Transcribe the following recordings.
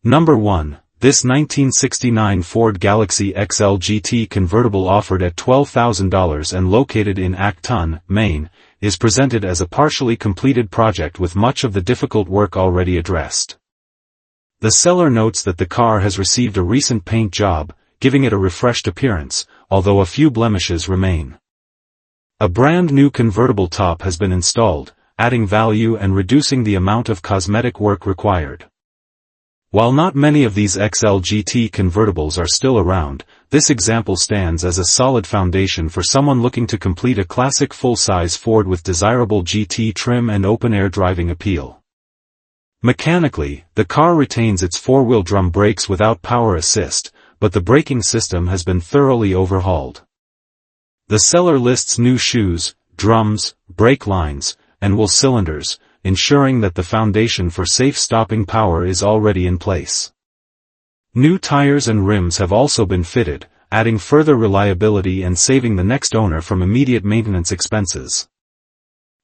Number 1. This 1969 Ford Galaxie XL GT convertible offered at $12,000 and located in Acton, Maine, is presented as a partially completed project with much of the difficult work already addressed. The seller notes that the car has received a recent paint job, giving it a refreshed appearance, although a few blemishes remain. A brand new convertible top has been installed, adding value and reducing the amount of cosmetic work required. While not many of these XL GT convertibles are still around, this example stands as a solid foundation for someone looking to complete a classic full-size Ford with desirable GT trim and open-air driving appeal. Mechanically, the car retains its four-wheel drum brakes without power assist, but the braking system has been thoroughly overhauled. The seller lists new shoes, drums, brake lines, and wheel cylinders, ensuring that the foundation for safe stopping power is already in place. New tires and rims have also been fitted, adding further reliability and saving the next owner from immediate maintenance expenses.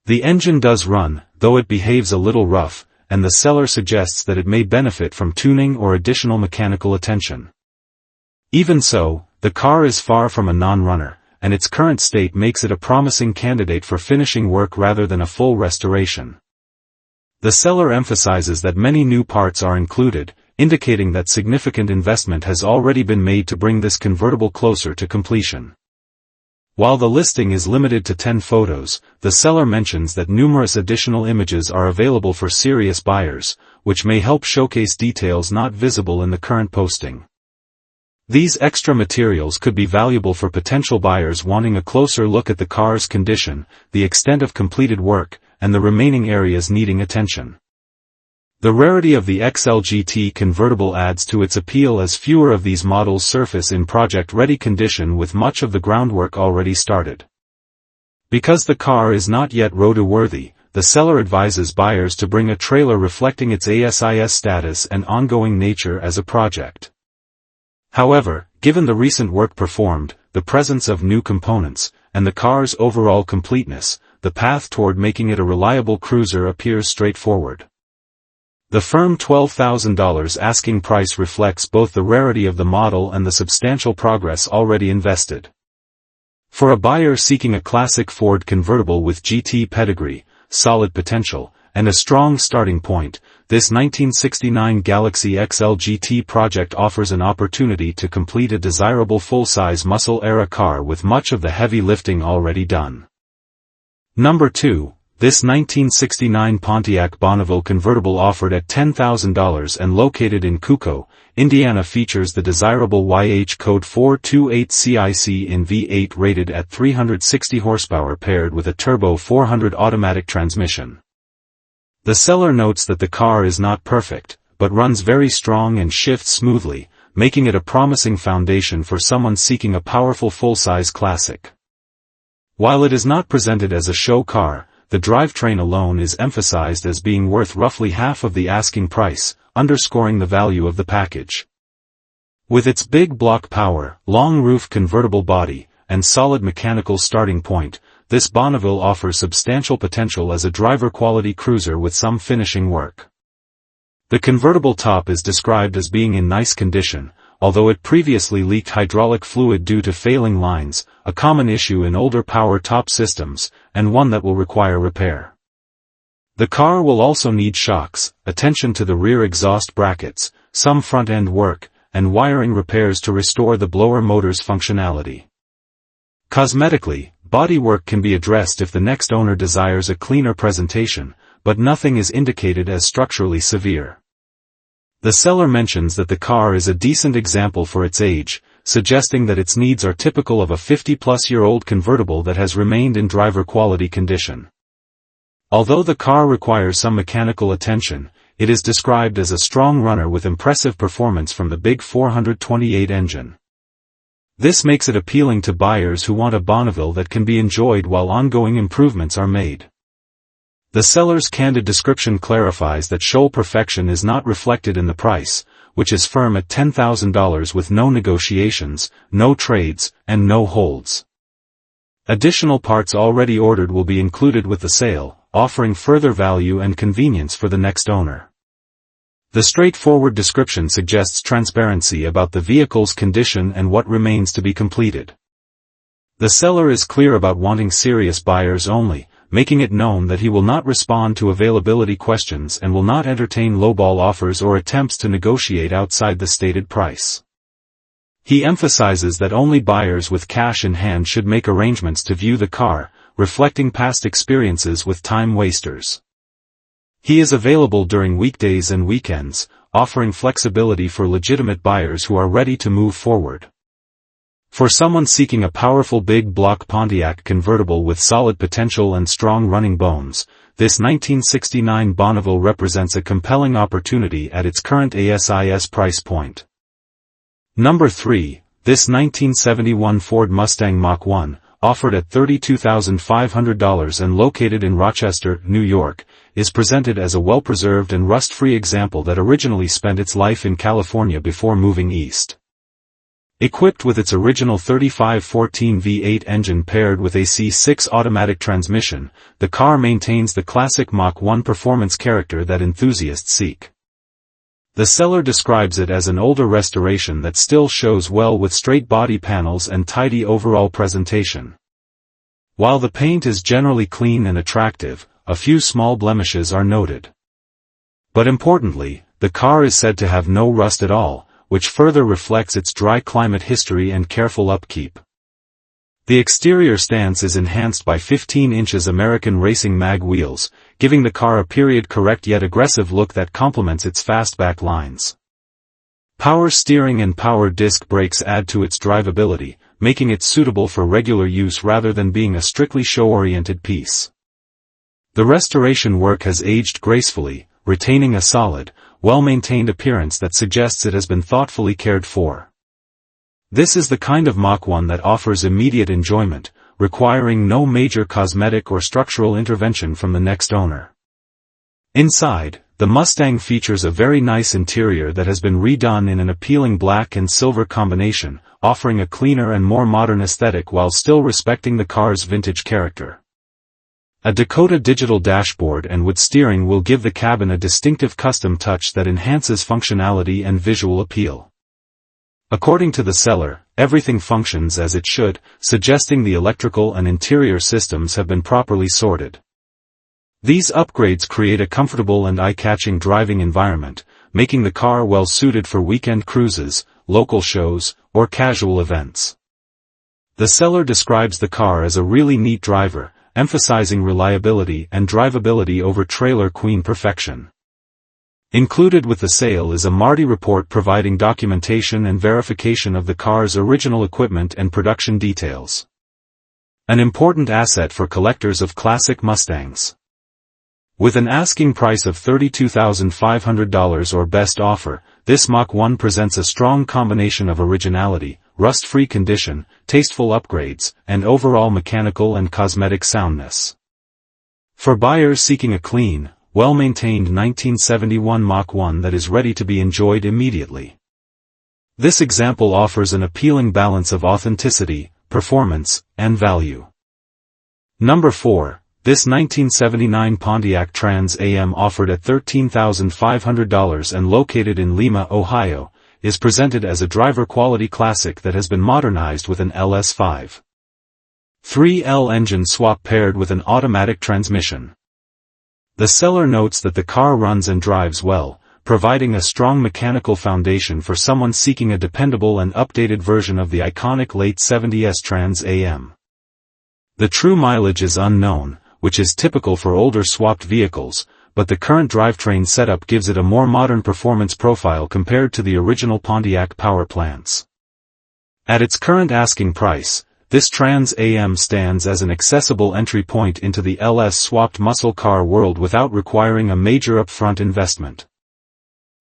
The engine does run, though it behaves a little rough, and the seller suggests that it may benefit from tuning or additional mechanical attention. Even so, the car is far from a non-runner, and its current state makes it a promising candidate for finishing work rather than a full restoration. The seller emphasizes that many new parts are included, indicating that significant investment has already been made to bring this convertible closer to completion. While the listing is limited to 10 photos, the seller mentions that numerous additional images are available for serious buyers, which may help showcase details not visible in the current posting. These extra materials could be valuable for potential buyers wanting a closer look at the car's condition, the extent of completed work, and the remaining areas needing attention. The rarity of the XL GT convertible adds to its appeal as fewer of these models surface in project-ready condition with much of the groundwork already started. Because the car is not yet roadworthy, the seller advises buyers to bring a trailer reflecting its ASIS status and ongoing nature as a project. However, given the recent work performed, the presence of new components, and the car's overall completeness, the path toward making it a reliable cruiser appears straightforward. The firm $12,000 asking price reflects both the rarity of the model and the substantial progress already invested. For a buyer seeking a classic Ford convertible with GT pedigree, solid potential, and a strong starting point, this 1969 Galaxie XL GT project offers an opportunity to complete a desirable full-size muscle-era car with much of the heavy lifting already done. Number 2. This 1969 Pontiac Bonneville convertible offered at $10,000 and located in Kokomo, Indiana features the desirable YH code 428CIC in V8 rated at 360 horsepower paired with a turbo 400 automatic transmission. The seller notes that the car is not perfect, but runs very strong and shifts smoothly, making it a promising foundation for someone seeking a powerful full-size classic. While it is not presented as a show car, the drivetrain alone is emphasized as being worth roughly half of the asking price, underscoring the value of the package. With its big block power, long roof convertible body, and solid mechanical starting point, this Bonneville offers substantial potential as a driver-quality cruiser with some finishing work. The convertible top is described as being in nice condition, although it previously leaked hydraulic fluid due to failing lines, a common issue in older power top systems, and one that will require repair. The car will also need shocks, attention to the rear exhaust brackets, some front-end work, and wiring repairs to restore the blower motor's functionality. Cosmetically, bodywork can be addressed if the next owner desires a cleaner presentation, but nothing is indicated as structurally severe. The seller mentions that the car is a decent example for its age, suggesting that its needs are typical of a 50-plus-year-old convertible that has remained in driver-quality condition. Although the car requires some mechanical attention, it is described as a strong runner with impressive performance from the big 428 engine. This makes it appealing to buyers who want a Bonneville that can be enjoyed while ongoing improvements are made. The seller's candid description clarifies that show perfection is not reflected in the price, which is firm at $10,000 with no negotiations, no trades, and no holds. Additional parts already ordered will be included with the sale, offering further value and convenience for the next owner. The straightforward description suggests transparency about the vehicle's condition and what remains to be completed. The seller is clear about wanting serious buyers only, making it known that he will not respond to availability questions and will not entertain lowball offers or attempts to negotiate outside the stated price. He emphasizes that only buyers with cash in hand should make arrangements to view the car, reflecting past experiences with time wasters. He is available during weekdays and weekends, offering flexibility for legitimate buyers who are ready to move forward. For someone seeking a powerful big block Pontiac convertible with solid potential and strong running bones, this 1969 Bonneville represents a compelling opportunity at its current ASIS price point. Number 3, this 1971 Ford Mustang Mach 1, offered at $32,500 and located in Rochester, New York, is presented as a well-preserved and rust-free example that originally spent its life in California before moving east. Equipped with its original 3514 V8 engine paired with a C6 automatic transmission, the car maintains the classic Mach 1 performance character that enthusiasts seek. The seller describes it as an older restoration that still shows well with straight body panels and tidy overall presentation. While the paint is generally clean and attractive, a few small blemishes are noted. But importantly, the car is said to have no rust at all, which further reflects its dry climate history and careful upkeep. The exterior stance is enhanced by 15 inches American Racing Mag wheels, giving the car a period-correct yet aggressive look that complements its fastback lines. Power steering and power disc brakes add to its drivability, making it suitable for regular use rather than being a strictly show-oriented piece. The restoration work has aged gracefully, retaining a solid, well-maintained appearance that suggests it has been thoughtfully cared for. This is the kind of Mach 1 that offers immediate enjoyment, requiring no major cosmetic or structural intervention from the next owner. Inside, the Mustang features a very nice interior that has been redone in an appealing black and silver combination, offering a cleaner and more modern aesthetic while still respecting the car's vintage character. A Dakota digital dashboard and wood steering will give the cabin a distinctive custom touch that enhances functionality and visual appeal. According to the seller, everything functions as it should, suggesting the electrical and interior systems have been properly sorted. These upgrades create a comfortable and eye-catching driving environment, making the car well suited for weekend cruises, local shows, or casual events. The seller describes the car as a really neat driver, emphasizing reliability and drivability over trailer queen perfection. Included with the sale is a MARTI report providing documentation and verification of the car's original equipment and production details. An important asset for collectors of classic Mustangs. With an asking price of $32,500 or best offer, this Mach 1 presents a strong combination of originality, rust-free condition, tasteful upgrades, and overall mechanical and cosmetic soundness. For buyers seeking a clean, well-maintained 1971 Mach 1 that is ready to be enjoyed immediately. This example offers an appealing balance of authenticity, performance, and value. Number 4, this 1979 Pontiac Trans Am offered at $13,500 and located in Lima, Ohio, is presented as a driver-quality classic that has been modernized with an LS5. 3L engine swap paired with an automatic transmission. The seller notes that the car runs and drives well, providing a strong mechanical foundation for someone seeking a dependable and updated version of the iconic late 70s Trans Am. The true mileage is unknown, which is typical for older swapped vehicles, but the current drivetrain setup gives it a more modern performance profile compared to the original Pontiac power plants. At its current asking price, this Trans Am stands as an accessible entry point into the LS-swapped muscle car world without requiring a major upfront investment.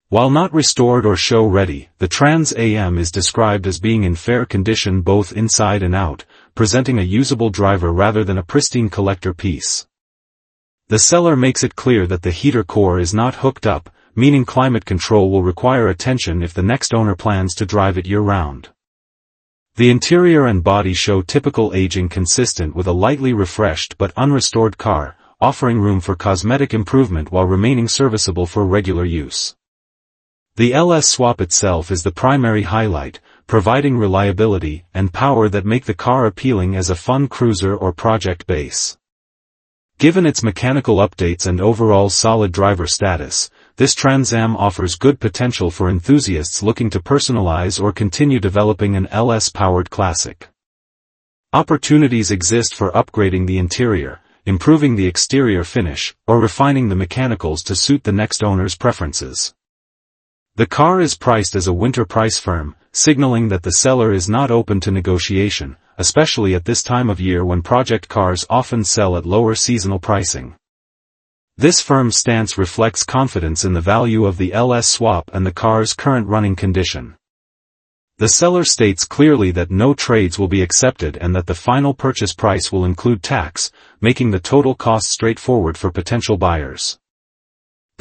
While not restored or show-ready, the Trans Am is described as being in fair condition both inside and out, presenting a usable driver rather than a pristine collector piece. The seller makes it clear that the heater core is not hooked up, meaning climate control will require attention if the next owner plans to drive it year-round. The interior and body show typical aging consistent with a lightly refreshed but unrestored car, offering room for cosmetic improvement while remaining serviceable for regular use. The LS swap itself is the primary highlight, providing reliability and power that make the car appealing as a fun cruiser or project base. Given its mechanical updates and overall solid driver status, this Trans Am offers good potential for enthusiasts looking to personalize or continue developing an LS-powered classic. Opportunities exist for upgrading the interior, improving the exterior finish, or refining the mechanicals to suit the next owner's preferences. The car is priced as a winter price firm, signaling that the seller is not open to negotiation, especially at this time of year when project cars often sell at lower seasonal pricing. This firm stance reflects confidence in the value of the LS swap and the car's current running condition. The seller states clearly that no trades will be accepted and that the final purchase price will include tax, making the total cost straightforward for potential buyers.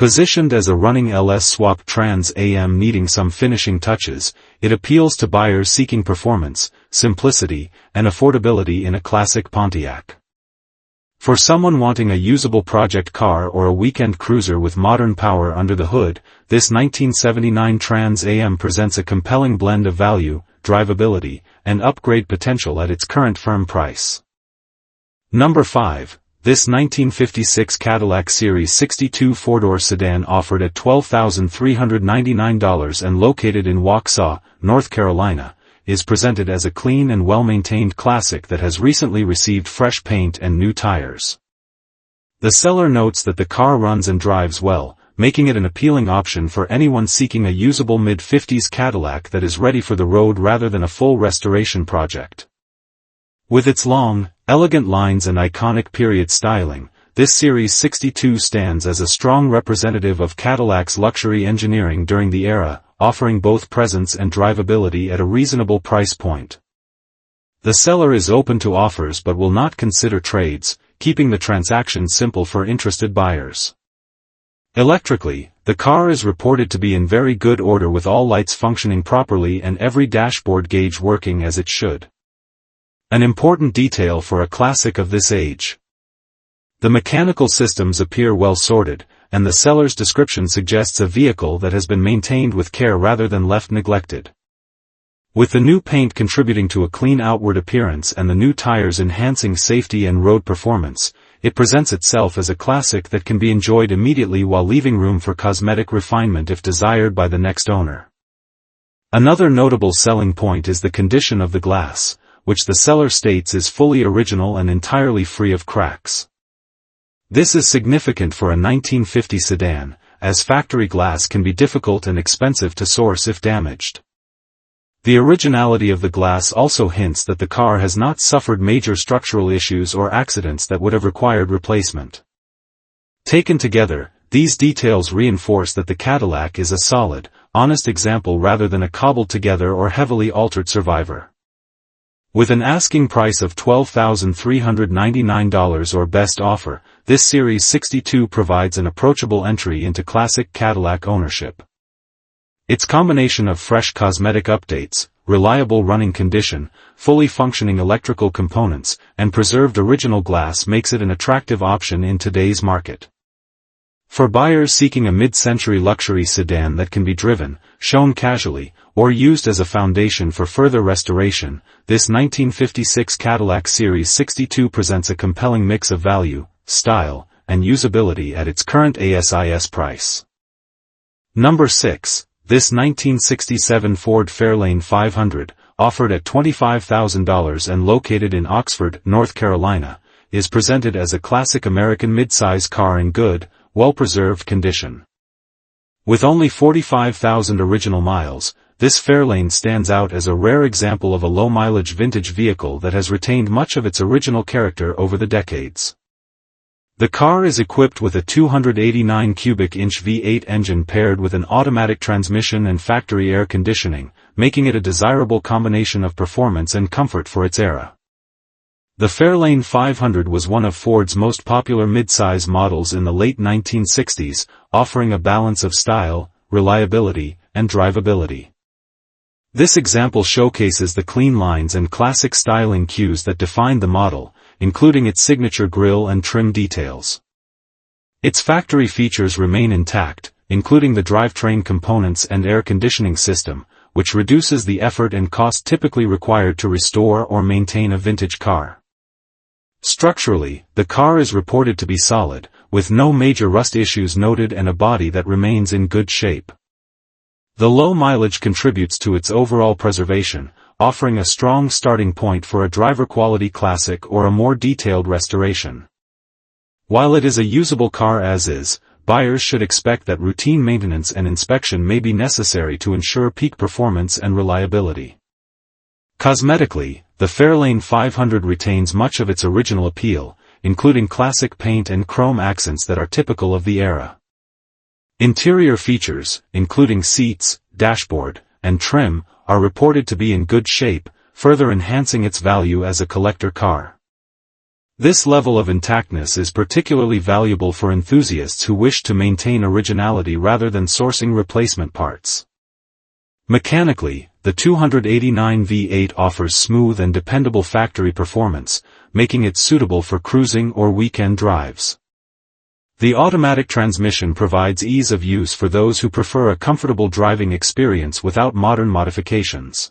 Positioned as a running LS swap Trans Am needing some finishing touches, it appeals to buyers seeking performance, simplicity, and affordability in a classic Pontiac. For someone wanting a usable project car or a weekend cruiser with modern power under the hood, this 1979 Trans Am presents a compelling blend of value, drivability, and upgrade potential at its current firm price. Number 5. This 1956 Cadillac Series 62 four-door sedan offered at $12,399 and located in Waukesha, North Carolina, is presented as a clean and well-maintained classic that has recently received fresh paint and new tires. The seller notes that the car runs and drives well, making it an appealing option for anyone seeking a usable mid-50s Cadillac that is ready for the road rather than a full restoration project. With its long, elegant lines and iconic period styling, this Series 62 stands as a strong representative of Cadillac's luxury engineering during the era, offering both presence and drivability at a reasonable price point. The seller is open to offers but will not consider trades, keeping the transaction simple for interested buyers. Electrically, the car is reported to be in very good order with all lights functioning properly and every dashboard gauge working as it should. An important detail for a classic of this age. The mechanical systems appear well sorted, and the seller's description suggests a vehicle that has been maintained with care rather than left neglected. With the new paint contributing to a clean outward appearance and the new tires enhancing safety and road performance, it presents itself as a classic that can be enjoyed immediately while leaving room for cosmetic refinement if desired by the next owner. Another notable selling point is the condition of the glass, which the seller states is fully original and entirely free of cracks. This is significant for a 1950 sedan, as factory glass can be difficult and expensive to source if damaged. The originality of the glass also hints that the car has not suffered major structural issues or accidents that would have required replacement. Taken together, these details reinforce that the Cadillac is a solid, honest example rather than a cobbled-together or heavily altered survivor. With an asking price of $12,399 or best offer, this Series 62 provides an approachable entry into classic Cadillac ownership. Its combination of fresh cosmetic updates, reliable running condition, fully functioning electrical components, and preserved original glass makes it an attractive option in today's market. For buyers seeking a mid-century luxury sedan that can be driven, shown casually, or used as a foundation for further restoration, this 1956 Cadillac Series 62 presents a compelling mix of value, style, and usability at its current ASIS price. Number 6. This 1967 Ford Fairlane 500, offered at $25,000 and located in Oxford, North Carolina, is presented as a classic American midsize car in good, well-preserved condition. With only 45,000 original miles, this Fairlane stands out as a rare example of a low-mileage vintage vehicle that has retained much of its original character over the decades. The car is equipped with a 289 cubic inch V8 engine paired with an automatic transmission and factory air conditioning, making it a desirable combination of performance and comfort for its era. The Fairlane 500 was one of Ford's most popular midsize models in the late 1960s, offering a balance of style, reliability, and drivability. This example showcases the clean lines and classic styling cues that defined the model, including its signature grille and trim details. Its factory features remain intact, including the drivetrain components and air conditioning system, which reduces the effort and cost typically required to restore or maintain a vintage car. Structurally, the car is reported to be solid, with no major rust issues noted and a body that remains in good shape. The low mileage contributes to its overall preservation, offering a strong starting point for a driver-quality classic or a more detailed restoration. While it is a usable car as is, buyers should expect that routine maintenance and inspection may be necessary to ensure peak performance and reliability. Cosmetically, the Fairlane 500 retains much of its original appeal, including classic paint and chrome accents that are typical of the era. Interior features, including seats, dashboard, and trim, are reported to be in good shape, further enhancing its value as a collector car. This level of intactness is particularly valuable for enthusiasts who wish to maintain originality rather than sourcing replacement parts. Mechanically, the 289 V8 offers smooth and dependable factory performance, making it suitable for cruising or weekend drives. The automatic transmission provides ease of use for those who prefer a comfortable driving experience without modern modifications.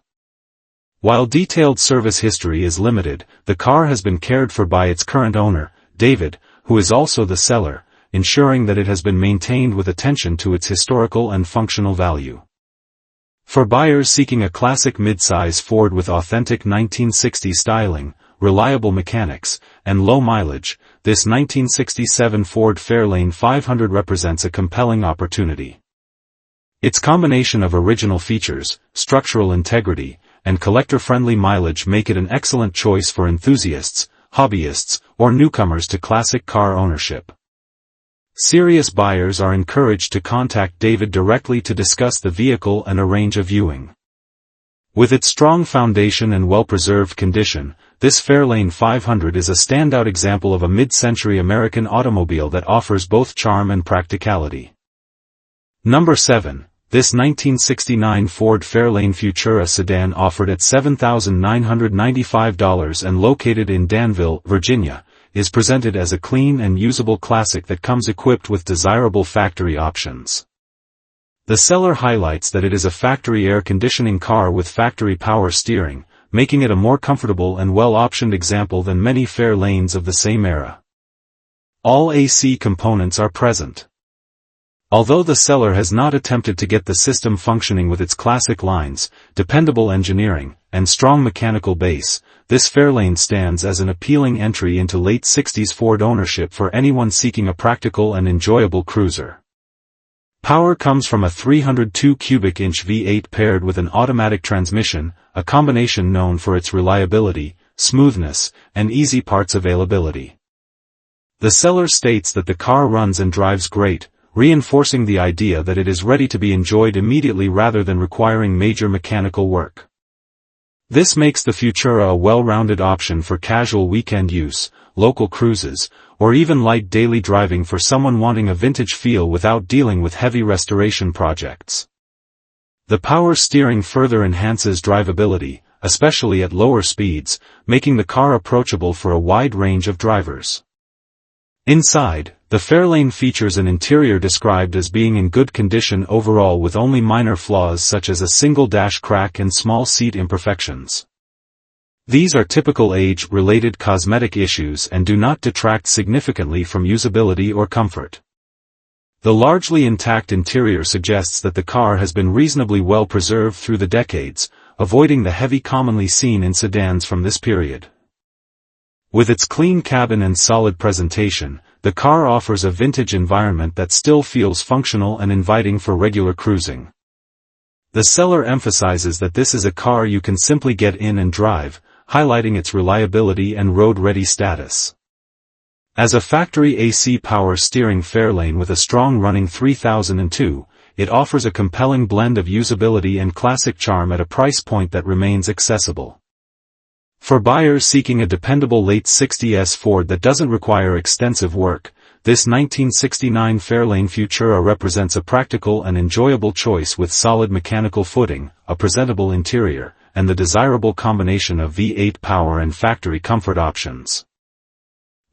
While detailed service history is limited, the car has been cared for by its current owner, David, who is also the seller, ensuring that it has been maintained with attention to its historical and functional value. For buyers seeking a classic midsize Ford with authentic 1960s styling, reliable mechanics, and low mileage, this 1967 Ford Fairlane 500 represents a compelling opportunity. Its combination of original features, structural integrity, and collector-friendly mileage make it an excellent choice for enthusiasts, hobbyists, or newcomers to classic car ownership. Serious buyers are encouraged to contact David directly to discuss the vehicle and arrange a viewing. With its strong foundation and well-preserved condition, this Fairlane 500 is a standout example of a mid-century American automobile that offers both charm and practicality. Number 7. This 1969 Ford Fairlane Futura sedan offered at $7,995 and located in Danville, Virginia, is presented as a clean and usable classic that comes equipped with desirable factory options. The seller highlights that it is a factory air conditioning car with factory power steering, making it a more comfortable and well-optioned example than many Fairlanes of the same era. All AC components are present. Although the seller has not attempted to get the system functioning with its classic lines, dependable engineering, and strong mechanical base, this Fairlane stands as an appealing entry into late 60s Ford ownership for anyone seeking a practical and enjoyable cruiser. Power comes from a 302 cubic inch V8 paired with an automatic transmission, a combination known for its reliability, smoothness, and easy parts availability. The seller states that the car runs and drives great, reinforcing the idea that it is ready to be enjoyed immediately rather than requiring major mechanical work. This makes the Futura a well-rounded option for casual weekend use, local cruises, or even light daily driving for someone wanting a vintage feel without dealing with heavy restoration projects. The power steering further enhances drivability, especially at lower speeds, making the car approachable for a wide range of drivers. Inside, the Fairlane features an interior described as being in good condition overall with only minor flaws such as a single dash crack and small seat imperfections. These are typical age-related cosmetic issues and do not detract significantly from usability or comfort. The largely intact interior suggests that the car has been reasonably well preserved through the decades, avoiding the heavy commonly seen in sedans from this period. With its clean cabin and solid presentation, the car offers a vintage environment that still feels functional and inviting for regular cruising. The seller emphasizes that this is a car you can simply get in and drive, highlighting its reliability and road-ready status. As a factory AC power steering Fairlane with a strong running 3002, it offers a compelling blend of usability and classic charm at a price point that remains accessible. For buyers seeking a dependable late 60s Ford that doesn't require extensive work, this 1969 Fairlane Futura represents a practical and enjoyable choice with solid mechanical footing, a presentable interior, and the desirable combination of V8 power and factory comfort options.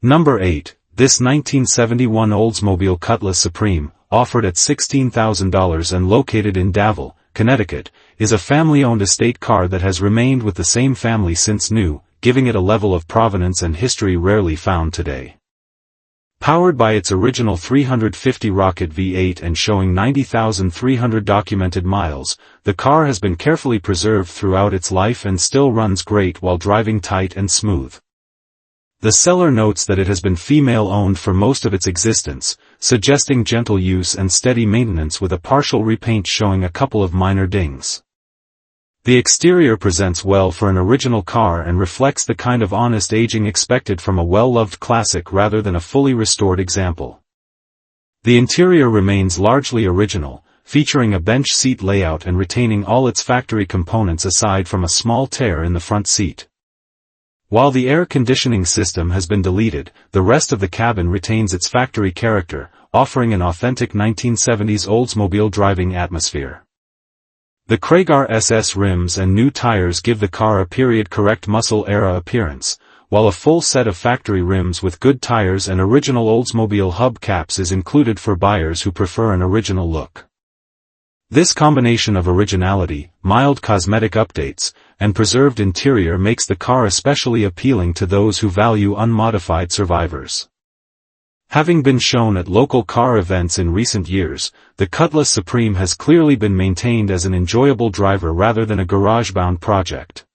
Number 8. This 1971 Oldsmobile Cutlass Supreme, offered at $16,000 and located in Davil, Connecticut, is a family-owned estate car that has remained with the same family since new, giving it a level of provenance and history rarely found today. Powered by its original 350 rocket V8 and showing 90,300 documented miles, the car has been carefully preserved throughout its life and still runs great while driving tight and smooth. The seller notes that it has been female-owned for most of its existence, suggesting gentle use and steady maintenance with a partial repaint showing a couple of minor dings. The exterior presents well for an original car and reflects the kind of honest aging expected from a well-loved classic rather than a fully restored example. The interior remains largely original, featuring a bench seat layout and retaining all its factory components aside from a small tear in the front seat. While the air conditioning system has been deleted, the rest of the cabin retains its factory character, offering an authentic 1970s Oldsmobile driving atmosphere. The Kragar SS rims and new tires give the car a period-correct muscle-era appearance, while a full set of factory rims with good tires and original Oldsmobile hubcaps is included for buyers who prefer an original look. This combination of originality, mild cosmetic updates, and preserved interior makes the car especially appealing to those who value unmodified survivors. Having been shown at local car events in recent years, the Cutlass Supreme has clearly been maintained as an enjoyable driver rather than a garage-bound project.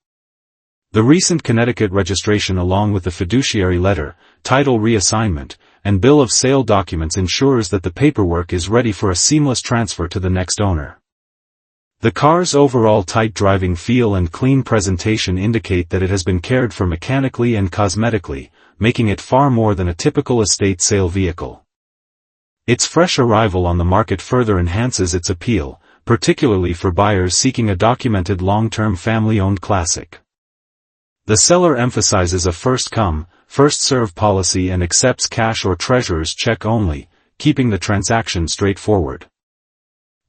The recent Connecticut registration along with the fiduciary letter, title reassignment, and bill of sale documents ensures that the paperwork is ready for a seamless transfer to the next owner. The car's overall tight driving feel and clean presentation indicate that it has been cared for mechanically and cosmetically, making it far more than a typical estate sale vehicle. Its fresh arrival on the market further enhances its appeal, particularly for buyers seeking a documented long-term family-owned classic. The seller emphasizes a first-come, first-serve policy and accepts cash or treasurer's check only, keeping the transaction straightforward.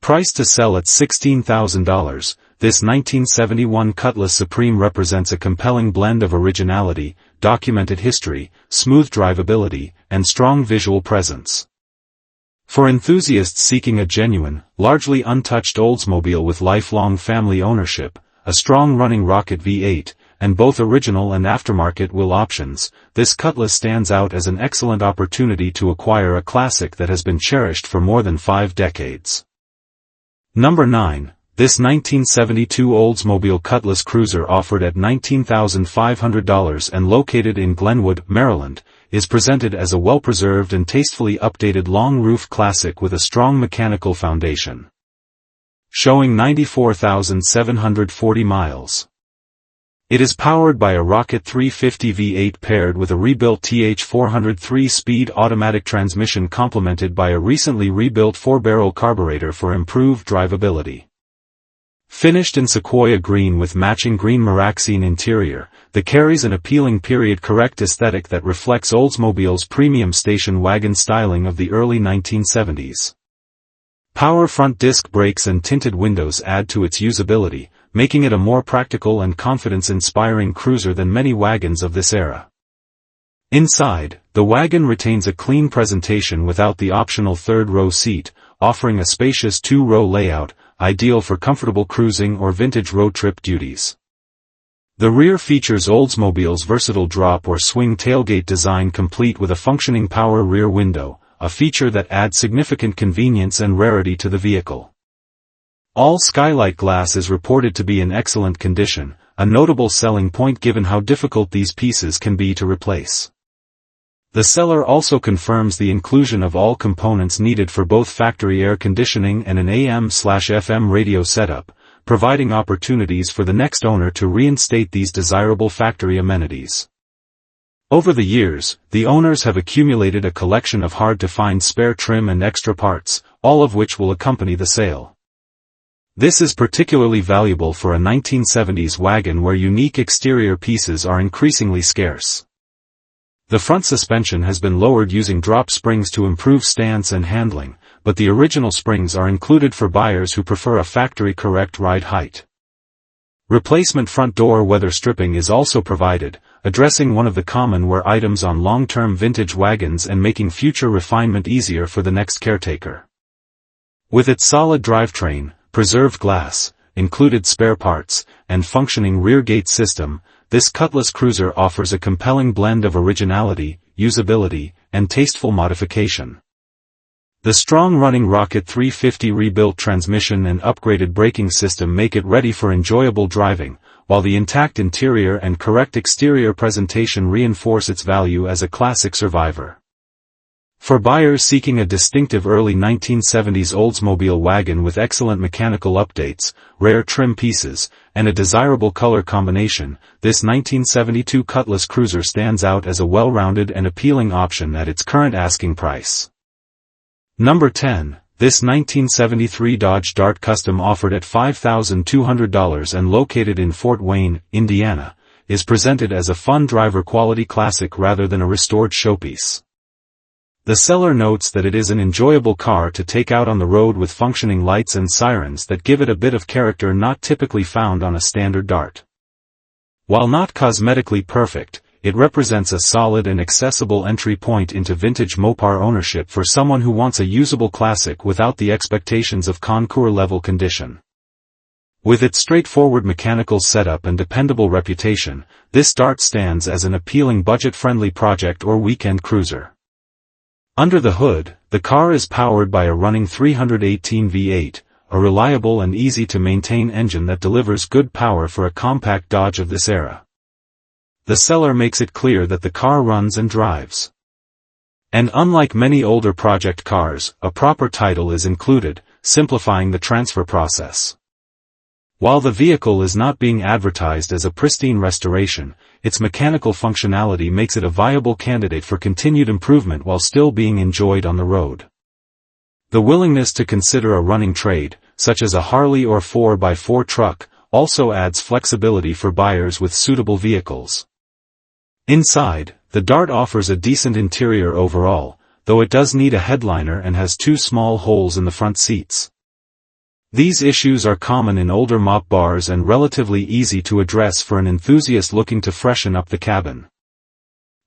Priced to sell at $16,000, this 1971 Cutlass Supreme represents a compelling blend of originality, documented history, smooth drivability, and strong visual presence. For enthusiasts seeking a genuine, largely untouched Oldsmobile with lifelong family ownership, a strong running rocket V8, and both original and aftermarket wheel options, this Cutlass stands out as an excellent opportunity to acquire a classic that has been cherished for more than 5 decades. Number 9. This 1972 Oldsmobile Cutlass Cruiser offered at $19,500 and located in Glenwood, Maryland, is presented as a well-preserved and tastefully updated long-roof classic with a strong mechanical foundation. Showing 94,740 miles. It is powered by a Rocket 350 V8 paired with a rebuilt TH400 3-speed automatic transmission complemented by a recently rebuilt 4-barrel carburetor for improved drivability. Finished in sequoia green with matching green Maraxine interior, the carries an appealing period-correct aesthetic that reflects Oldsmobile's premium station wagon styling of the early 1970s. Power front disc brakes and tinted windows add to its usability, making it a more practical and confidence-inspiring cruiser than many wagons of this era. Inside, the wagon retains a clean presentation without the optional third-row seat, offering a spacious 2-row layout, ideal for comfortable cruising or vintage road trip duties. The rear features Oldsmobile's versatile drop or swing tailgate design complete with a functioning power rear window, a feature that adds significant convenience and rarity to the vehicle. All skylight glass is reported to be in excellent condition, a notable selling point given how difficult these pieces can be to replace. The seller also confirms the inclusion of all components needed for both factory air conditioning and an AM/FM radio setup, providing opportunities for the next owner to reinstate these desirable factory amenities. Over the years, the owners have accumulated a collection of hard-to-find spare trim and extra parts, all of which will accompany the sale. This is particularly valuable for a 1970s wagon where unique exterior pieces are increasingly scarce. The front suspension has been lowered using drop springs to improve stance and handling, but the original springs are included for buyers who prefer a factory-correct ride height. Replacement front door weather stripping is also provided, addressing one of the common wear items on long-term vintage wagons and making future refinement easier for the next caretaker. With its solid drivetrain, preserved glass, included spare parts, and functioning rear-gate system, this Cutlass cruiser offers a compelling blend of originality, usability, and tasteful modification. The strong-running Rocket 350 rebuilt transmission and upgraded braking system make it ready for enjoyable driving, while the intact interior and correct exterior presentation reinforce its value as a classic survivor. For buyers seeking a distinctive early 1970s Oldsmobile wagon with excellent mechanical updates, rare trim pieces, and a desirable color combination, this 1972 Cutlass cruiser stands out as a well-rounded and appealing option at its current asking price. Number 10. This 1973 Dodge Dart Custom, offered at $5,200 and located in Fort Wayne, Indiana, is presented as a fun driver-quality classic rather than a restored showpiece. The seller notes that it is an enjoyable car to take out on the road with functioning lights and sirens that give it a bit of character not typically found on a standard Dart. While not cosmetically perfect, it represents a solid and accessible entry point into vintage Mopar ownership for someone who wants a usable classic without the expectations of concours-level condition. With its straightforward mechanical setup and dependable reputation, this Dart stands as an appealing budget-friendly project or weekend cruiser. Under the hood, the car is powered by a running 318 V8, a reliable and easy-to-maintain engine that delivers good power for a compact Dodge of this era. The seller makes it clear that the car runs and drives. And unlike many older project cars, a proper title is included, simplifying the transfer process. While the vehicle is not being advertised as a pristine restoration, its mechanical functionality makes it a viable candidate for continued improvement while still being enjoyed on the road. The willingness to consider a running trade, such as a Harley or 4x4 truck, also adds flexibility for buyers with suitable vehicles. Inside, the Dart offers a decent interior overall, though it does need a headliner and has two small holes in the front seats. These issues are common in older mop bars and relatively easy to address for an enthusiast looking to freshen up the cabin.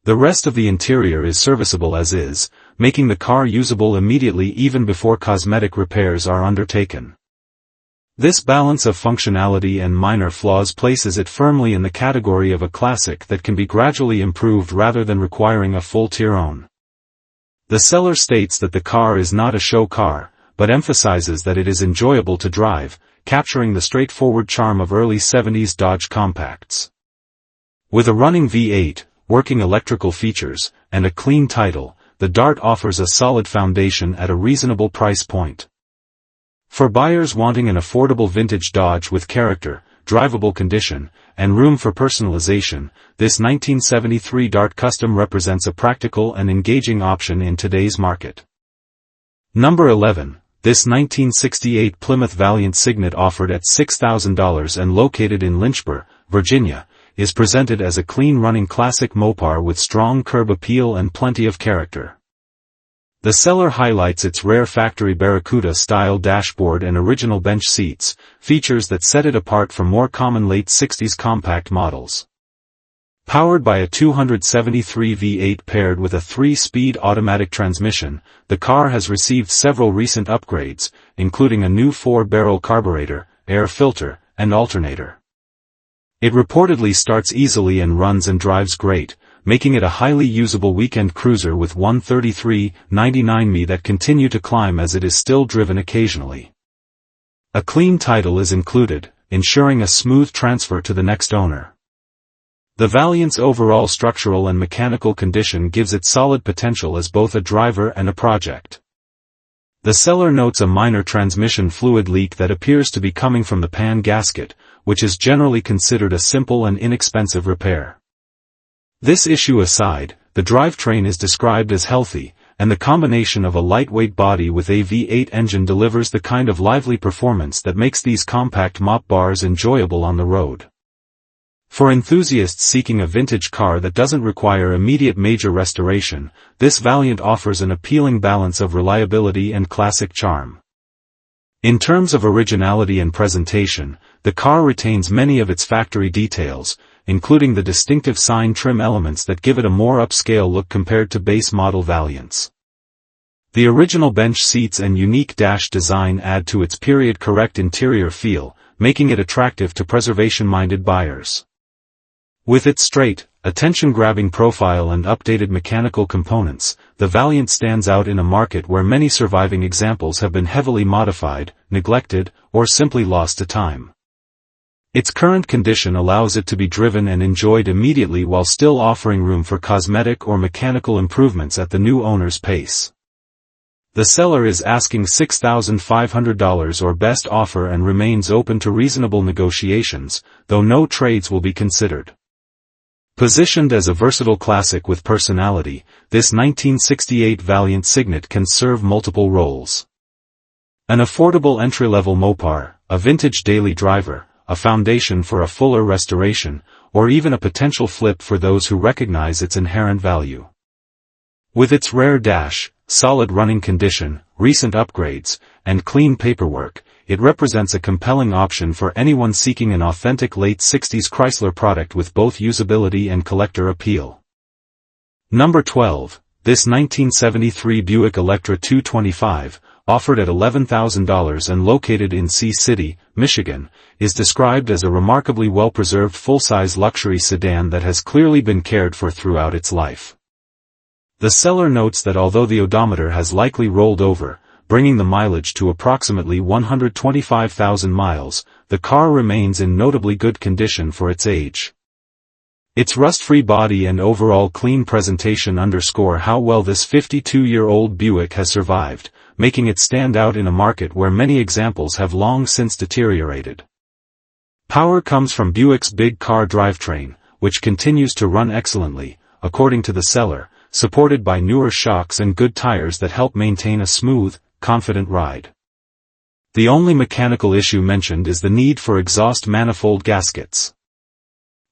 The rest of the interior is serviceable as is, making the car usable immediately even before cosmetic repairs are undertaken. This balance of functionality and minor flaws places it firmly in the category of a classic that can be gradually improved rather than requiring a full tear-on. The seller states that the car is not a show car, but emphasizes that it is enjoyable to drive, capturing the straightforward charm of early 70s Dodge compacts. With a running V8, working electrical features, and a clean title, the Dart offers a solid foundation at a reasonable price point. For buyers wanting an affordable vintage Dodge with character, drivable condition, and room for personalization, this 1973 Dart Custom represents a practical and engaging option in today's market. Number 11. This 1968 Plymouth Valiant Signet, offered at $6,000 and located in Lynchburg, Virginia, is presented as a clean-running classic Mopar with strong curb appeal and plenty of character. The seller highlights its rare factory Barracuda-style dashboard and original bench seats, features that set it apart from more common late 60s compact models. Powered by a 273 V8 paired with a 3-speed automatic transmission, the car has received several recent upgrades, including a new 4-barrel carburetor, air filter, and alternator. It reportedly starts easily and runs and drives great, making it a highly usable weekend cruiser with 133.99 mi that continue to climb as it is still driven occasionally. A clean title is included, ensuring a smooth transfer to the next owner. The Valiant's overall structural and mechanical condition gives it solid potential as both a driver and a project. The seller notes a minor transmission fluid leak that appears to be coming from the pan gasket, which is generally considered a simple and inexpensive repair. This issue aside, the drivetrain is described as healthy, and the combination of a lightweight body with a V8 engine delivers the kind of lively performance that makes these compact mop bars enjoyable on the road. For enthusiasts seeking a vintage car that doesn't require immediate major restoration, this Valiant offers an appealing balance of reliability and classic charm. In terms of originality and presentation, the car retains many of its factory details, including the distinctive sign trim elements that give it a more upscale look compared to base model Valiants. The original bench seats and unique dash design add to its period-correct interior feel, making it attractive to preservation-minded buyers. With its straight, attention-grabbing profile and updated mechanical components, the Valiant stands out in a market where many surviving examples have been heavily modified, neglected, or simply lost to time. Its current condition allows it to be driven and enjoyed immediately while still offering room for cosmetic or mechanical improvements at the new owner's pace. The seller is asking $6,500 or best offer and remains open to reasonable negotiations, though no trades will be considered. Positioned as a versatile classic with personality, this 1968 Valiant Signet can serve multiple roles. An affordable entry-level Mopar, a vintage daily driver, a foundation for a fuller restoration, or even a potential flip for those who recognize its inherent value. With its rare dash, solid running condition, recent upgrades, and clean paperwork, it represents a compelling option for anyone seeking an authentic late 60s Chrysler product with both usability and collector appeal. Number 12. This 1973 Buick Electra 225, offered at $11,000 and located in Sioux City, Michigan, is described as a remarkably well-preserved full-size luxury sedan that has clearly been cared for throughout its life. The seller notes that although the odometer has likely rolled over, bringing the mileage to approximately 125,000 miles, the car remains in notably good condition for its age. Its rust-free body and overall clean presentation underscore how well this 52-year-old Buick has survived, making it stand out in a market where many examples have long since deteriorated. Power comes from Buick's big car drivetrain, which continues to run excellently, according to the seller, supported by newer shocks and good tires that help maintain a smooth, confident ride. The only mechanical issue mentioned is the need for exhaust manifold gaskets.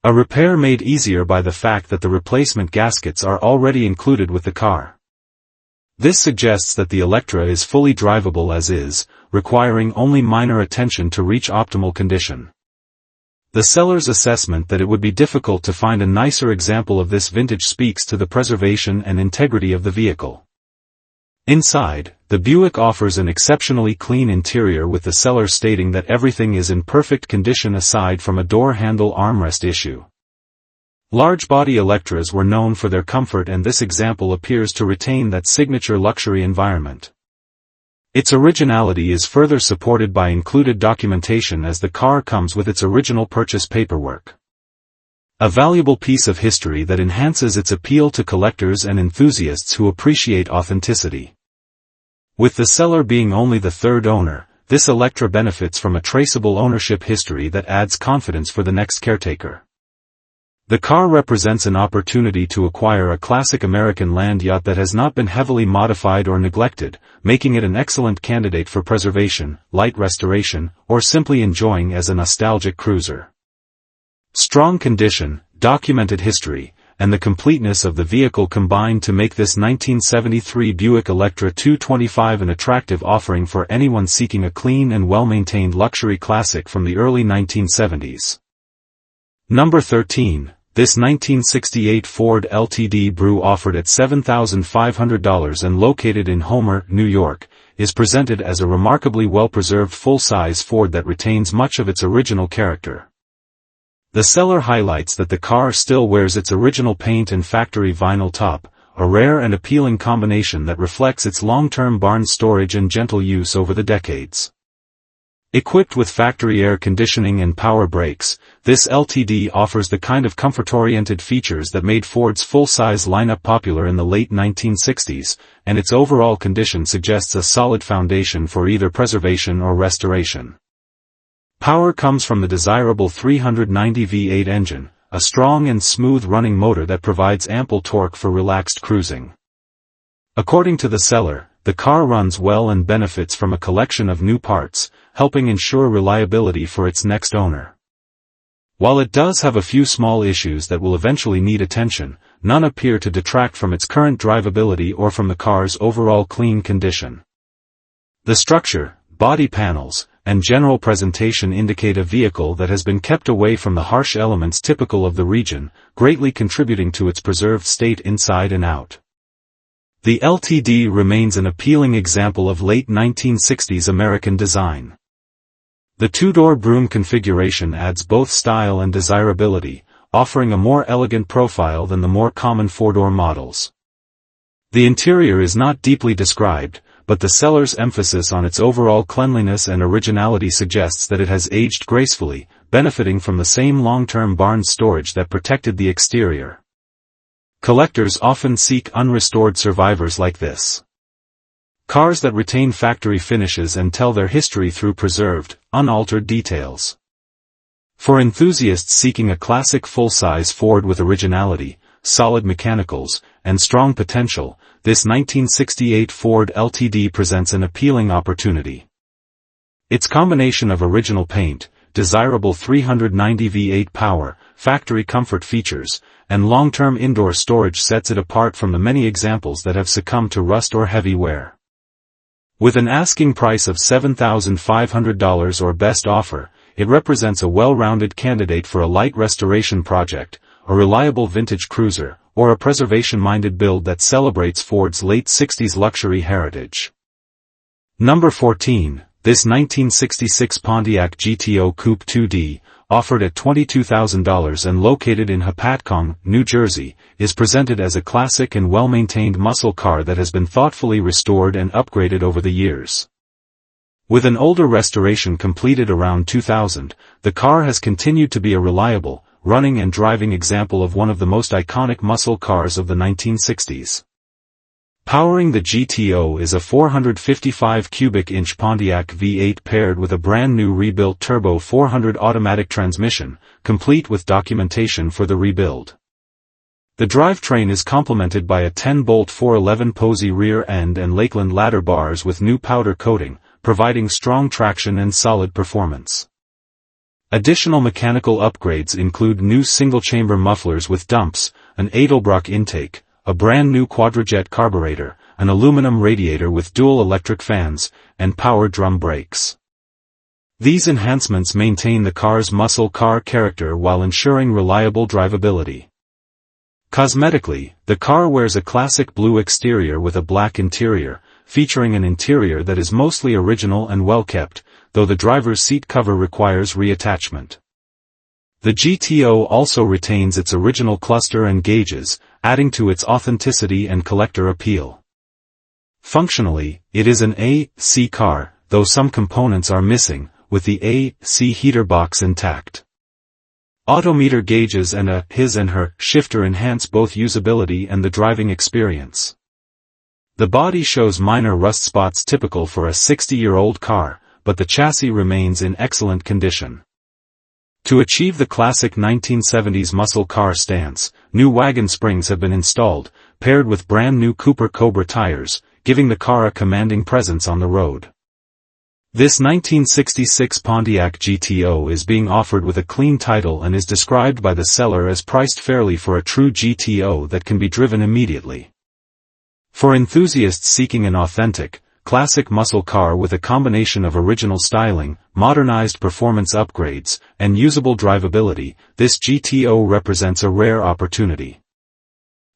A repair made easier by the fact that the replacement gaskets are already included with the car. This suggests that the Electra is fully drivable as is, requiring only minor attention to reach optimal condition. The seller's assessment that it would be difficult to find a nicer example of this vintage speaks to the preservation and integrity of the vehicle. Inside, the Buick offers an exceptionally clean interior, with the seller stating that everything is in perfect condition aside from a door handle armrest issue. Large-body Electras were known for their comfort, and this example appears to retain that signature luxury environment. Its originality is further supported by included documentation, as the car comes with its original purchase paperwork. A valuable piece of history that enhances its appeal to collectors and enthusiasts who appreciate authenticity. With the seller being only the third owner, this Electra benefits from a traceable ownership history that adds confidence for the next caretaker. The car represents an opportunity to acquire a classic American land yacht that has not been heavily modified or neglected, making it an excellent candidate for preservation, light restoration, or simply enjoying as a nostalgic cruiser. Strong condition, documented history, and the completeness of the vehicle combine to make this 1973 Buick Electra 225 an attractive offering for anyone seeking a clean and well-maintained luxury classic from the early 1970s. Number 13. This 1968 Ford Ltd. Brew, offered at $7,500 and located in Homer, New York, is presented as a remarkably well-preserved full-size Ford that retains much of its original character. The seller highlights that the car still wears its original paint and factory vinyl top, a rare and appealing combination that reflects its long-term barn storage and gentle use over the decades. Equipped with factory air conditioning and power brakes, this Ltd. Offers the kind of comfort-oriented features that made Ford's full-size lineup popular in the late 1960s, and its overall condition suggests a solid foundation for either preservation or restoration. Power comes from the desirable 390 V8 engine, a strong and smooth-running motor that provides ample torque for relaxed cruising. According to the seller, the car runs well and benefits from a collection of new parts, helping ensure reliability for its next owner. While it does have a few small issues that will eventually need attention, none appear to detract from its current drivability or from the car's overall clean condition. The structure, body panels, and general presentation indicate a vehicle that has been kept away from the harsh elements typical of the region, greatly contributing to its preserved state inside and out. The LTD remains an appealing example of late 1960s American design. The two-door broom configuration adds both style and desirability, offering a more elegant profile than the more common four-door models. The interior is not deeply described, but the seller's emphasis on its overall cleanliness and originality suggests that it has aged gracefully, benefiting from the same long-term barn storage that protected the exterior. Collectors often seek unrestored survivors like this. Cars that retain factory finishes and tell their history through preserved, unaltered details. For enthusiasts seeking a classic full-size Ford with originality, solid mechanicals, and strong potential, this 1968 Ford LTD presents an appealing opportunity. Its combination of original paint, desirable 390 V8 power, factory comfort features, and long-term indoor storage sets it apart from the many examples that have succumbed to rust or heavy wear. With an asking price of $7,500 or best offer, it represents a well-rounded candidate for a light restoration project, a reliable vintage cruiser, or a preservation-minded build that celebrates Ford's late 60s luxury heritage. Number 14, this 1966 Pontiac GTO Coupe 2D, offered at $22,000 and located in Hopatcong, New Jersey, is presented as a classic and well-maintained muscle car that has been thoughtfully restored and upgraded over the years. With an older restoration completed around 2000, the car has continued to be a reliable, running and driving example of one of the most iconic muscle cars of the 1960s. Powering the GTO is a 455 cubic inch Pontiac V8 paired with a brand new rebuilt turbo 400 automatic transmission, complete with documentation for the rebuild. The drivetrain is complemented by a 10-bolt 411 Posey rear end and Lakeland ladder bars with new powder coating, providing strong traction and solid performance. Additional mechanical upgrades include new single-chamber mufflers with dumps, an Edelbrock intake, a brand new quadrajet carburetor, an aluminum radiator with dual electric fans, and power drum brakes. These enhancements maintain the car's muscle car character while ensuring reliable drivability. Cosmetically, the car wears a classic blue exterior with a black interior, featuring an interior that is mostly original and well-kept, though the driver's seat cover requires reattachment. The GTO also retains its original cluster and gauges, adding to its authenticity and collector appeal. Functionally, it is an AC car, though some components are missing, with the AC heater box intact. Odometer gauges and a his and her shifter enhance both usability and the driving experience. The body shows minor rust spots typical for a 60-year-old car, but the chassis remains in excellent condition. To achieve the classic 1970s muscle car stance, new wagon springs have been installed, paired with brand new Cooper Cobra tires, giving the car a commanding presence on the road. This 1966 Pontiac GTO is being offered with a clean title and is described by the seller as priced fairly for a true GTO that can be driven immediately. For enthusiasts seeking an authentic, classic muscle car with a combination of original styling, modernized performance upgrades, and usable drivability, this GTO represents a rare opportunity.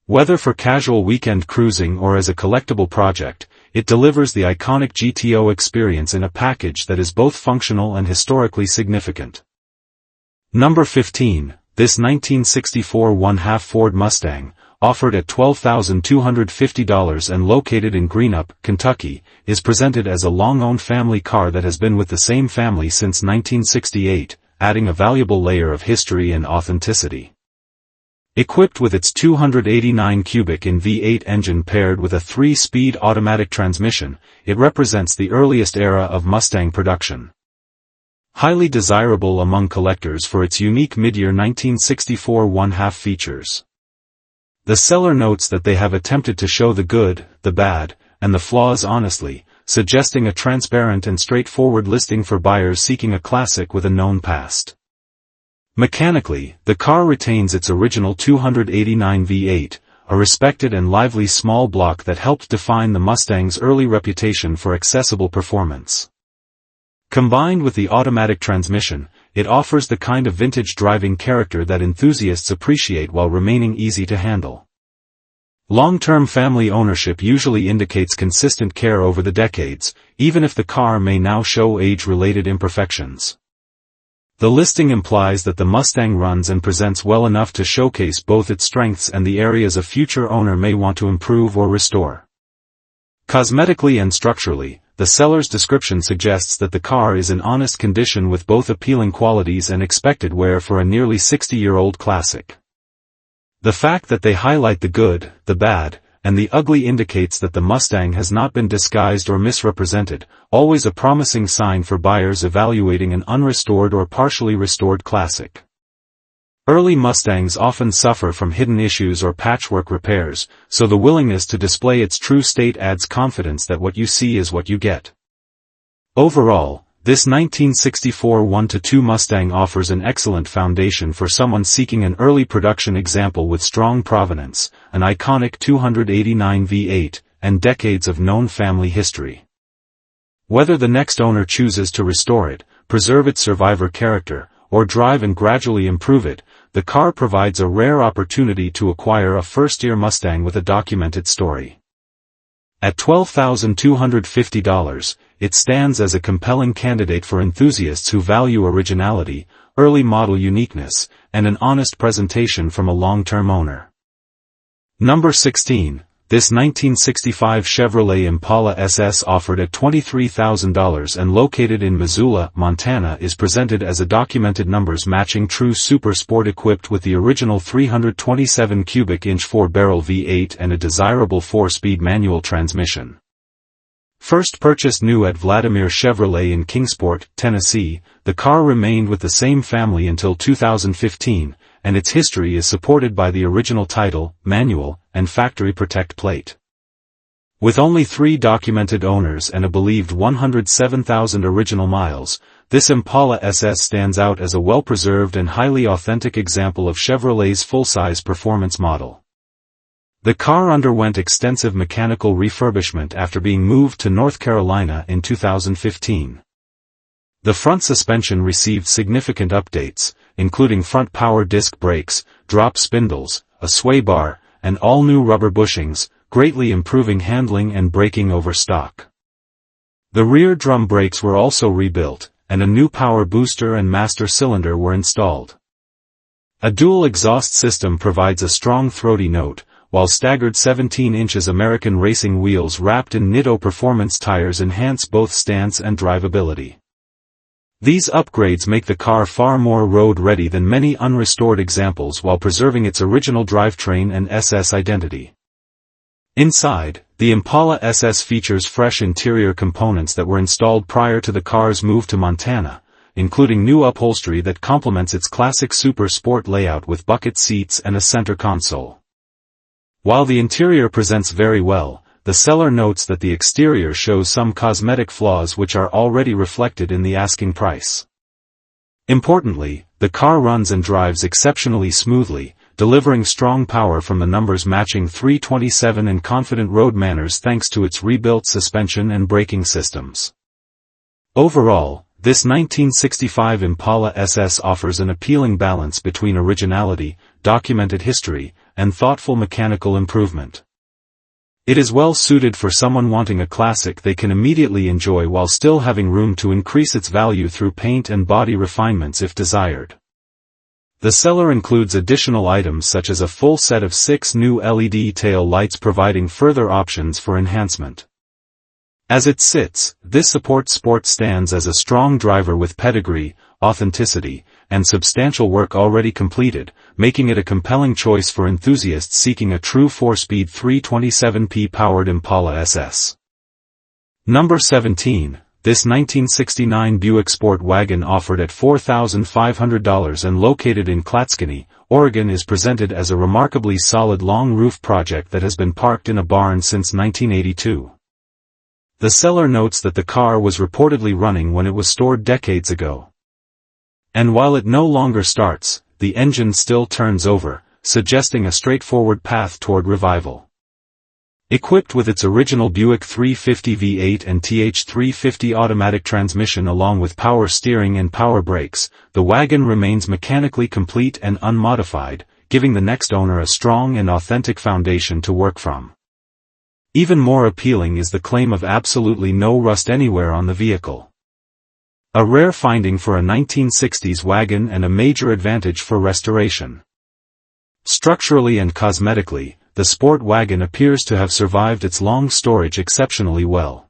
Whether for casual weekend cruising or as a collectible project, it delivers the iconic GTO experience in a package that is both functional and historically significant. Number 15, this 1964 1/2 Ford Mustang, offered at $12,250 and located in Greenup, Kentucky, is presented as a long-owned family car that has been with the same family since 1968, adding a valuable layer of history and authenticity. Equipped with its 289 cubic in V8 engine paired with a 3-speed automatic transmission, it represents the earliest era of Mustang production. Highly desirable among collectors for its unique mid-year 1964 1/2 features. The seller notes that they have attempted to show the good, the bad, and the flaws honestly, suggesting a transparent and straightforward listing for buyers seeking a classic with a known past. Mechanically, the car retains its original 289 V8, a respected and lively small block that helped define the Mustang's early reputation for accessible performance. Combined with the automatic transmission, it offers the kind of vintage driving character that enthusiasts appreciate while remaining easy to handle. Long-term family ownership usually indicates consistent care over the decades, even if the car may now show age-related imperfections. The listing implies that the Mustang runs and presents well enough to showcase both its strengths and the areas a future owner may want to improve or restore. Cosmetically and structurally, the seller's description suggests that the car is in honest condition with both appealing qualities and expected wear for a nearly 60-year-old classic. The fact that they highlight the good, the bad, and the ugly indicates that the Mustang has not been disguised or misrepresented, always a promising sign for buyers evaluating an unrestored or partially restored classic. Early Mustangs often suffer from hidden issues or patchwork repairs, so the willingness to display its true state adds confidence that what you see is what you get. Overall, this 1964 1-2 Mustang offers an excellent foundation for someone seeking an early production example with strong provenance, an iconic 289 V8, and decades of known family history. Whether the next owner chooses to restore it, preserve its survivor character, or drive and gradually improve it, the car provides a rare opportunity to acquire a first-year Mustang with a documented story. At $12,250, it stands as a compelling candidate for enthusiasts who value originality, early model uniqueness, and an honest presentation from a long-term owner. Number 16. This 1965 Chevrolet Impala SS offered at $23,000 and located in Missoula, Montana is presented as a documented numbers matching true super sport equipped with the original 327 cubic inch 4-barrel V8 and a desirable 4-speed manual transmission. First purchased new at Vladimir Chevrolet in Kingsport, Tennessee, the car remained with the same family until 2015, and its history is supported by the original title, manual, and factory protect plate. With only 3 documented owners and a believed 107,000 original miles, this Impala SS stands out as a well-preserved and highly authentic example of Chevrolet's full-size performance model. The car underwent extensive mechanical refurbishment after being moved to North Carolina in 2015. The front suspension received significant updates, including front power disc brakes, drop spindles, a sway bar, and all-new rubber bushings, greatly improving handling and braking over stock. The rear drum brakes were also rebuilt, and a new power booster and master cylinder were installed. A dual exhaust system provides a strong throaty note, while staggered 17 inches American racing wheels wrapped in Nitto performance tires enhance both stance and drivability. These upgrades make the car far more road-ready than many unrestored examples while preserving its original drivetrain and SS identity. Inside, the Impala SS features fresh interior components that were installed prior to the car's move to Montana, including new upholstery that complements its classic super sport layout with bucket seats and a center console. While the interior presents very well, the seller notes that the exterior shows some cosmetic flaws which are already reflected in the asking price. Importantly, the car runs and drives exceptionally smoothly, delivering strong power from the numbers matching 327 and confident road manners thanks to its rebuilt suspension and braking systems. Overall, this 1965 Impala SS offers an appealing balance between originality, documented history, and thoughtful mechanical improvement. It is well suited for someone wanting a classic they can immediately enjoy while still having room to increase its value through paint and body refinements if desired. The seller includes additional items such as a full set of 6 new LED tail lights providing further options for enhancement. As it sits, this sport stands as a strong driver with pedigree, authenticity, and substantial work already completed, making it a compelling choice for enthusiasts seeking a true 4-speed 327p powered Impala SS. Number 17. This 1969 Buick Sport Wagon offered at $4,500 and located in Clatskanie, Oregon is presented as a remarkably solid long roof project that has been parked in a barn since 1982. The seller notes that the car was reportedly running when it was stored decades ago. And while it no longer starts, the engine still turns over, suggesting a straightforward path toward revival. Equipped with its original Buick 350 V8 and TH350 automatic transmission along with power steering and power brakes, the wagon remains mechanically complete and unmodified, giving the next owner a strong and authentic foundation to work from. Even more appealing is the claim of absolutely no rust anywhere on the vehicle. A rare finding for a 1960s wagon and a major advantage for restoration. Structurally and cosmetically, the sport wagon appears to have survived its long storage exceptionally well.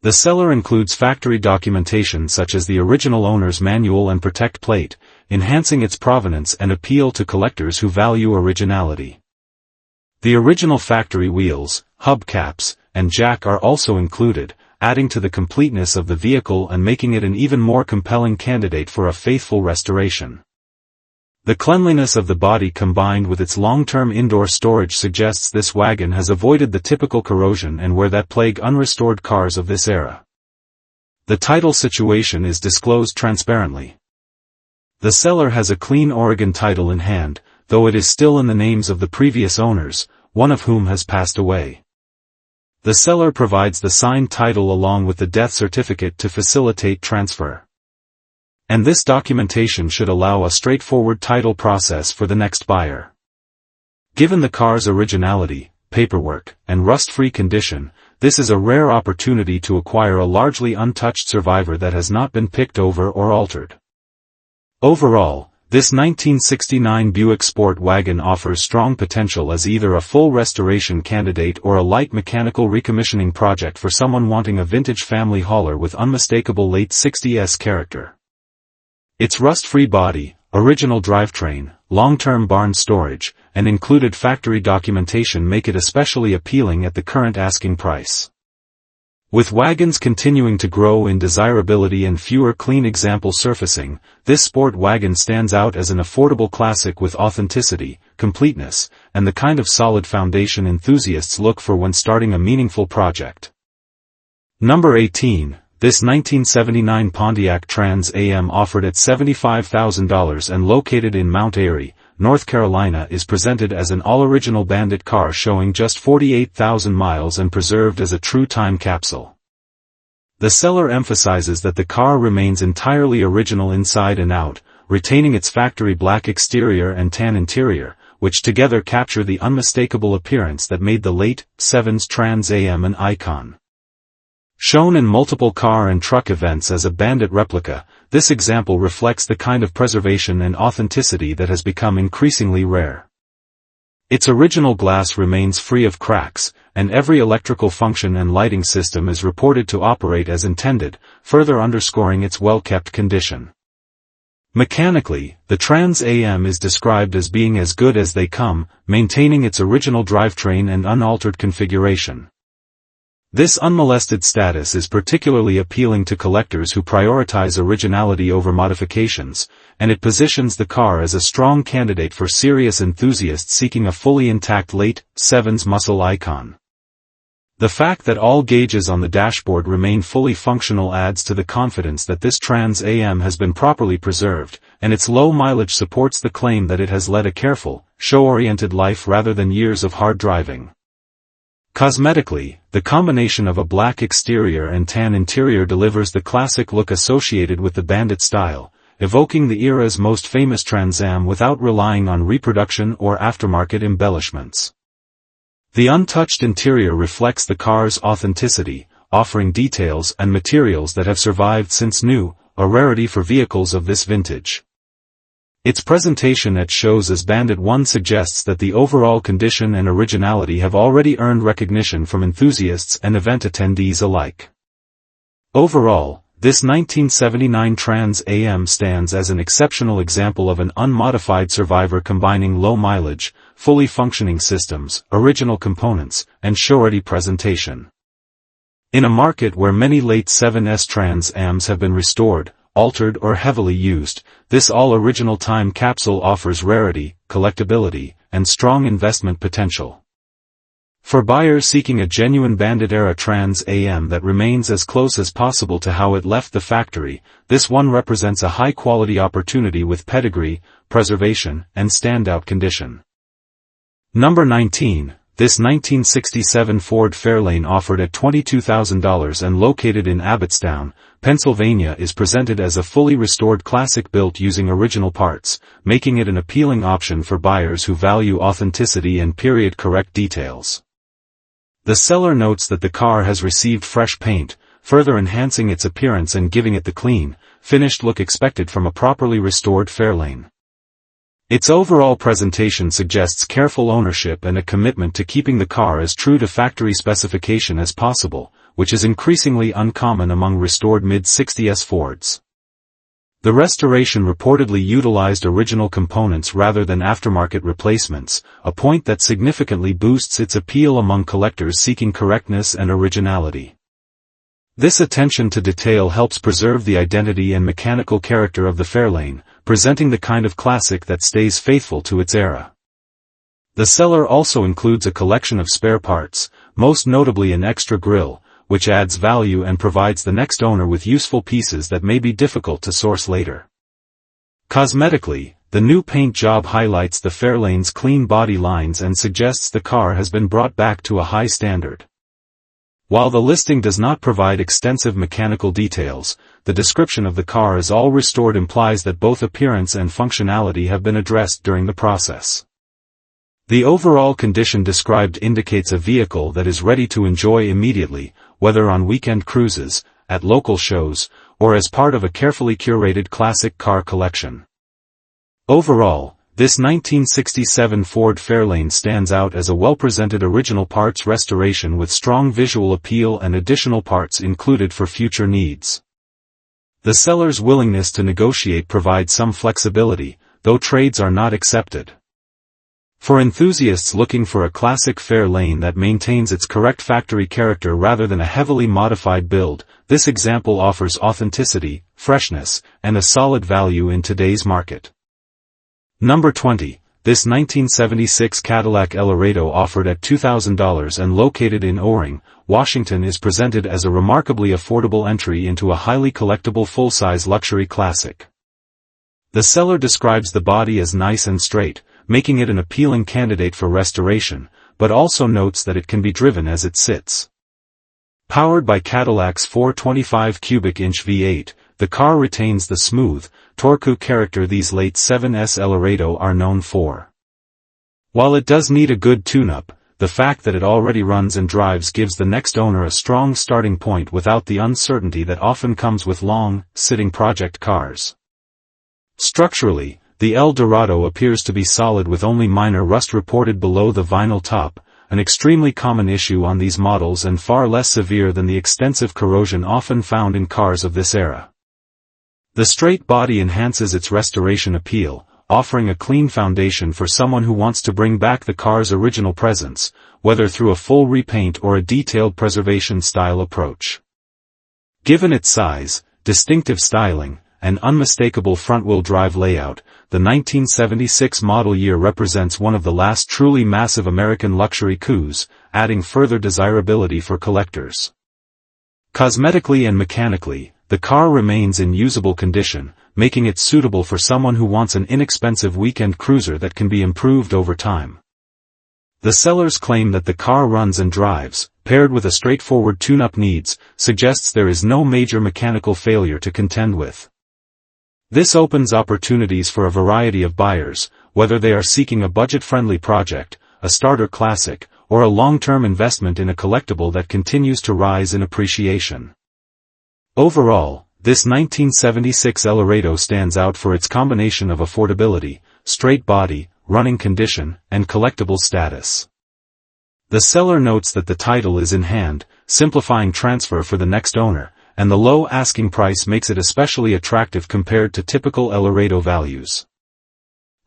The seller includes factory documentation such as the original owner's manual and protect plate, enhancing its provenance and appeal to collectors who value originality. The original factory wheels, hubcaps, and jack are also included, adding to the completeness of the vehicle and making it an even more compelling candidate for a faithful restoration. The cleanliness of the body combined with its long-term indoor storage suggests this wagon has avoided the typical corrosion and wear that plague unrestored cars of this era. The title situation is disclosed transparently. The seller has a clean Oregon title in hand, though it is still in the names of the previous owners, one of whom has passed away. The seller provides the signed title along with the death certificate to facilitate transfer. And this documentation should allow a straightforward title process for the next buyer. Given the car's originality, paperwork, and rust-free condition, this is a rare opportunity to acquire a largely untouched survivor that has not been picked over or altered. Overall, this 1969 Buick Sport wagon offers strong potential as either a full restoration candidate or a light mechanical recommissioning project for someone wanting a vintage family hauler with unmistakable late 60s character. Its rust-free body, original drivetrain, long-term barn storage, and included factory documentation make it especially appealing at the current asking price. With wagons continuing to grow in desirability and fewer clean example surfacing, this sport wagon stands out as an affordable classic with authenticity, completeness, and the kind of solid foundation enthusiasts look for when starting a meaningful project. Number 18. This 1979 Pontiac Trans Am offered at $75,000 and located in Mount Airy, North Carolina is presented as an all-original Bandit car showing just 48,000 miles and preserved as a true time capsule. The seller emphasizes that the car remains entirely original inside and out, retaining its factory black exterior and tan interior, which together capture the unmistakable appearance that made the late 70s Trans Am an icon. Shown in multiple car and truck events as a Bandit replica, this example reflects the kind of preservation and authenticity that has become increasingly rare. Its original glass remains free of cracks, and every electrical function and lighting system is reported to operate as intended, further underscoring its well-kept condition. Mechanically, the Trans Am is described as being as good as they come, maintaining its original drivetrain and unaltered configuration. This unmolested status is particularly appealing to collectors who prioritize originality over modifications, and it positions the car as a strong candidate for serious enthusiasts seeking a fully intact late 70s muscle icon. The fact that all gauges on the dashboard remain fully functional adds to the confidence that this Trans Am has been properly preserved, and its low mileage supports the claim that it has led a careful, show-oriented life rather than years of hard driving. Cosmetically, the combination of a black exterior and tan interior delivers the classic look associated with the Bandit style, evoking the era's most famous Trans Am without relying on reproduction or aftermarket embellishments. The untouched interior reflects the car's authenticity, offering details and materials that have survived since new, a rarity for vehicles of this vintage. Its presentation at shows as Bandit 1 suggests that the overall condition and originality have already earned recognition from enthusiasts and event attendees alike. Overall, this 1979 Trans Am stands as an exceptional example of an unmodified survivor combining low mileage, fully functioning systems, original components, and show-ready presentation. In a market where many late 70s Trans Ams have been restored, altered or heavily used, this all-original time capsule offers rarity, collectability, and strong investment potential. For buyers seeking a genuine Bandit-era Trans Am that remains as close as possible to how it left the factory, this one represents a high-quality opportunity with pedigree, preservation, and standout condition. Number 19. This 1967 Ford Fairlane offered at $22,000 and located in Abbottstown, Pennsylvania is presented as a fully restored classic built using original parts, making it an appealing option for buyers who value authenticity and period-correct details. The seller notes that the car has received fresh paint, further enhancing its appearance and giving it the clean, finished look expected from a properly restored Fairlane. Its overall presentation suggests careful ownership and a commitment to keeping the car as true to factory specification as possible, which is increasingly uncommon among restored mid-60s Fords. The restoration reportedly utilized original components rather than aftermarket replacements, a point that significantly boosts its appeal among collectors seeking correctness and originality. This attention to detail helps preserve the identity and mechanical character of the Fairlane, presenting the kind of classic that stays faithful to its era. The seller also includes a collection of spare parts, most notably an extra grille, which adds value and provides the next owner with useful pieces that may be difficult to source later. Cosmetically, the new paint job highlights the Fairlane's clean body lines and suggests the car has been brought back to a high standard. While the listing does not provide extensive mechanical details, the description of the car as all restored implies that both appearance and functionality have been addressed during the process. The overall condition described indicates a vehicle that is ready to enjoy immediately, whether on weekend cruises, at local shows, or as part of a carefully curated classic car collection. Overall, this 1967 Ford Fairlane stands out as a well-presented original parts restoration with strong visual appeal and additional parts included for future needs. The seller's willingness to negotiate provides some flexibility, though trades are not accepted. For enthusiasts looking for a classic Fairlane that maintains its correct factory character rather than a heavily modified build, this example offers authenticity, freshness, and a solid value in today's market. Number 20. This 1976 Cadillac Eldorado offered at $2,000 and located in O-Ring, Washington is presented as a remarkably affordable entry into a highly collectible full-size luxury classic. The seller describes the body as nice and straight, making it an appealing candidate for restoration, but also notes that it can be driven as it sits. Powered by Cadillac's 425 cubic inch V8, the car retains the smooth, torque character these late 7s Eldorado are known for. While it does need a good tune-up, the fact that it already runs and drives gives the next owner a strong starting point without the uncertainty that often comes with long-sitting project cars. Structurally, the Eldorado appears to be solid with only minor rust reported below the vinyl top, an extremely common issue on these models and far less severe than the extensive corrosion often found in cars of this era. The straight body enhances its restoration appeal, offering a clean foundation for someone who wants to bring back the car's original presence, whether through a full repaint or a detailed preservation-style approach. Given its size, distinctive styling, and unmistakable front-wheel drive layout, the 1976 model year represents one of the last truly massive American luxury coups, adding further desirability for collectors. Cosmetically and mechanically, the car remains in usable condition, making it suitable for someone who wants an inexpensive weekend cruiser that can be improved over time. The sellers claim that the car runs and drives, paired with a straightforward tune-up needs, suggests there is no major mechanical failure to contend with. This opens opportunities for a variety of buyers, whether they are seeking a budget-friendly project, a starter classic, or a long-term investment in a collectible that continues to rise in appreciation. Overall, this 1976 Eldorado stands out for its combination of affordability, straight body, running condition, and collectible status. The seller notes that the title is in hand, simplifying transfer for the next owner, and the low asking price makes it especially attractive compared to typical Eldorado values.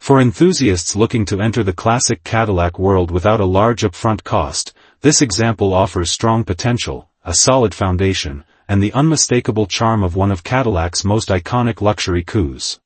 For enthusiasts looking to enter the classic Cadillac world without a large upfront cost, this example offers strong potential, a solid foundation, and the unmistakable charm of one of Cadillac's most iconic luxury coups.